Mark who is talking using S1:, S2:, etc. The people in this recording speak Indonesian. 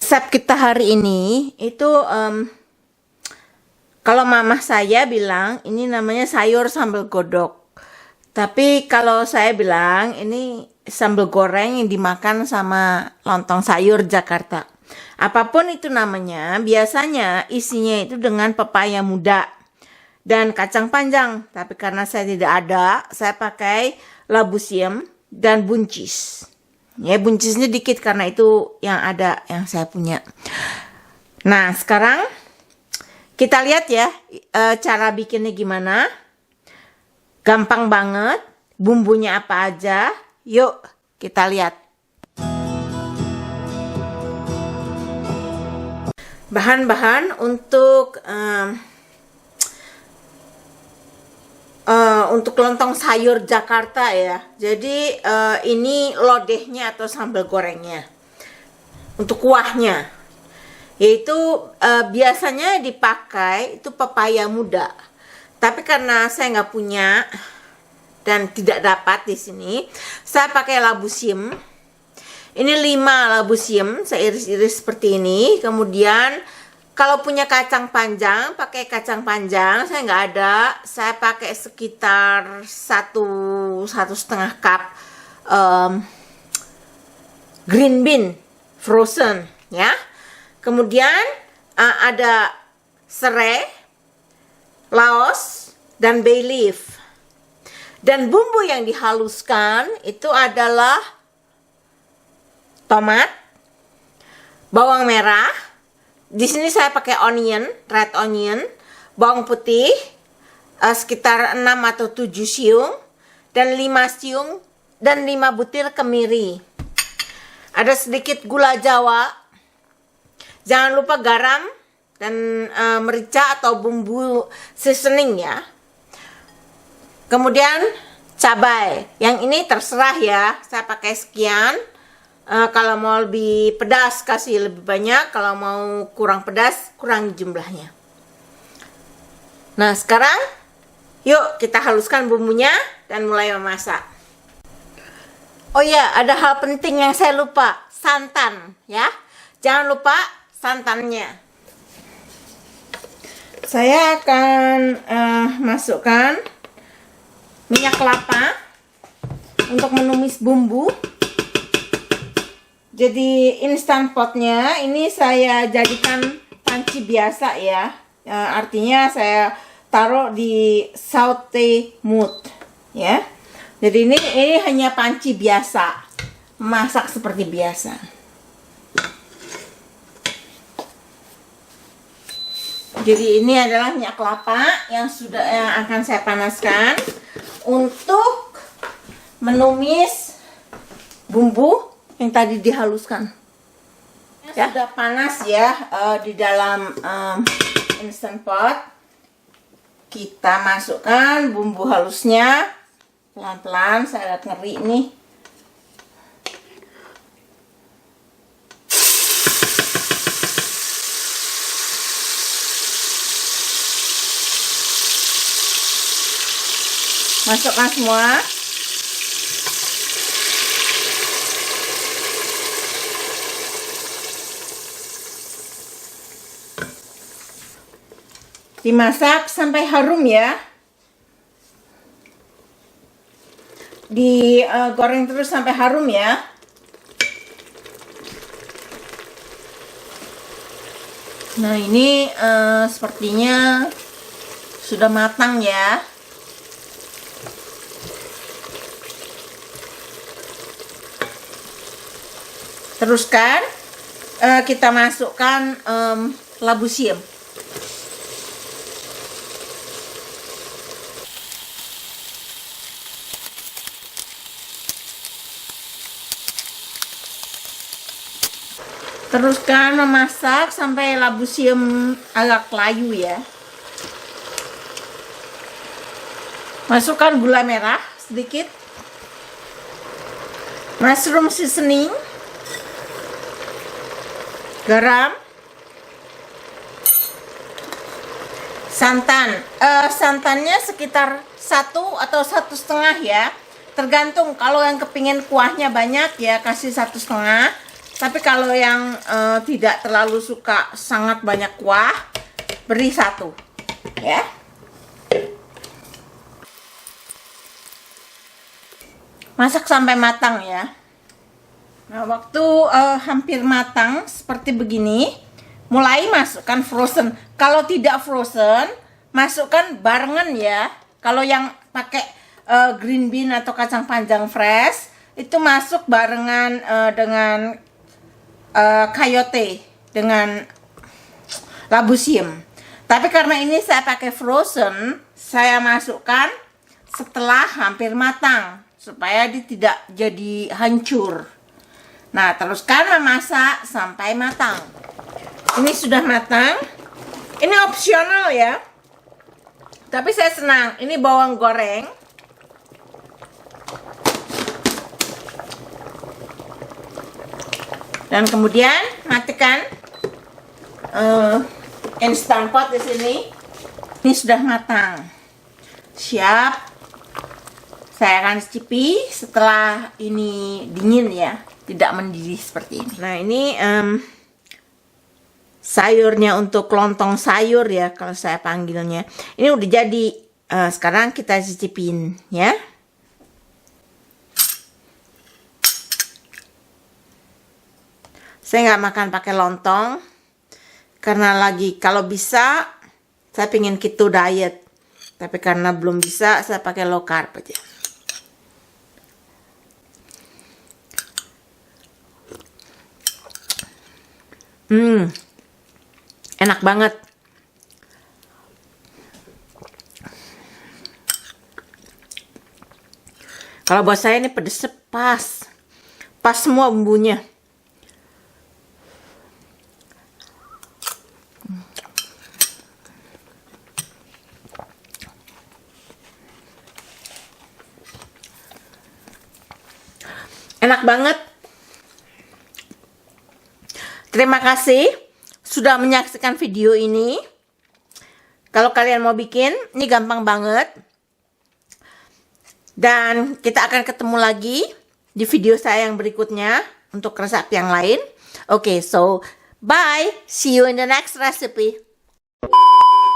S1: Resep kita hari ini itu kalau mama saya bilang ini namanya sayur sambal godok. Tapi kalau saya bilang ini sambal goreng yang dimakan sama lontong sayur Jakarta. Apapun itu namanya, biasanya isinya itu dengan pepaya muda dan kacang panjang. Tapi karena saya tidak ada, saya pakai labu siam dan buncis. Ya, buncisnya dikit karena itu yang ada, yang saya punya. Nah, sekarang kita lihat ya cara bikinnya gimana. Gampang banget. Bumbunya apa aja. Yuk kita lihat. Bahan-bahan untuk lontong sayur Jakarta ya. Jadi ini lodehnya atau sambal gorengnya. Untuk kuahnya, yaitu biasanya dipakai itu pepaya muda. Tapi karena saya nggak punya dan tidak dapat di sini, saya pakai labu siam. Ini 5 labu siam, saya iris-iris seperti ini. Kemudian kalau punya kacang panjang, pakai kacang panjang. Saya nggak ada, saya pakai sekitar 1,5 cup green bean frozen, ya. Kemudian ada serai, laos, dan bay leaf. Dan bumbu yang dihaluskan itu adalah tomat, bawang merah. Di sini saya pakai onion, red onion, bawang putih, sekitar 6 atau 7 siung, dan 5 siung, dan 5 butir kemiri. Ada sedikit gula Jawa. Jangan lupa garam dan merica atau bumbu seasoning ya. Kemudian cabai. Yang ini terserah ya, saya pakai sekian. Kalau mau lebih pedas kasih lebih banyak, kalau mau kurang pedas kurang jumlahnya. Nah, sekarang yuk kita haluskan bumbunya dan mulai memasak. Oh ya, ada hal penting yang saya lupa, santan ya. Jangan lupa santannya. Saya akan masukkan minyak kelapa untuk menumis bumbu. Jadi instant potnya ini saya jadikan panci biasa ya. Artinya saya taruh di saute mode ya. Jadi ini hanya panci biasa, masak seperti biasa. Jadi ini adalah minyak kelapa yang akan saya panaskan untuk menumis bumbu yang tadi dihaluskan. Ya. Sudah panas ya di dalam instant pot. Kita masukkan bumbu halusnya pelan-pelan. Saya lihat ngeri nih. Masukkan semua. Dimasak sampai harum ya. Digoreng terus sampai harum ya. Nah, ini sepertinya sudah matang ya. Teruskan kita masukkan labu siam. Teruskan memasak sampai labu siam agak layu ya. Masukkan gula merah sedikit, mushroom seasoning, garam, santan. Santannya sekitar 1 atau 1,5 ya. Tergantung, kalau yang kepingin kuahnya banyak ya kasih 1,5. Tapi kalau yang tidak terlalu suka sangat banyak kuah, beri 1 ya. Masak sampai matang ya. Nah, waktu hampir matang seperti begini, mulai masukkan frozen. Kalau tidak frozen, masukkan barengan ya. Kalau yang pakai green bean atau kacang panjang fresh, itu masuk barengan dengan coyote, dengan labu siam. Tapi karena ini saya pakai frozen, saya masukkan setelah hampir matang supaya dia tidak jadi hancur. Nah, teruskan memasak sampai matang. Ini sudah matang. Ini opsional ya. Tapi saya senang. Ini bawang goreng. Dan kemudian matikan instant pot di sini. Ini sudah matang. Siap. Saya akan cicipi setelah ini dingin ya. Tidak mendidih seperti ini. Nah, ini sayurnya untuk lontong sayur ya, kalau saya panggilnya. Ini udah jadi. Sekarang kita cicipin ya. Saya nggak makan pakai lontong karena lagi kalau bisa saya pengen keto diet, tapi karena belum bisa saya pakai low carb aja. Enak banget. Kalau buat saya ini pedesnya pas semua bumbunya. Enak banget. Terima kasih sudah menyaksikan video ini. Kalau kalian mau bikin, ini gampang banget. Dan kita akan ketemu lagi di video saya yang berikutnya untuk resep yang lain. Okay, so bye. See you in the next recipe.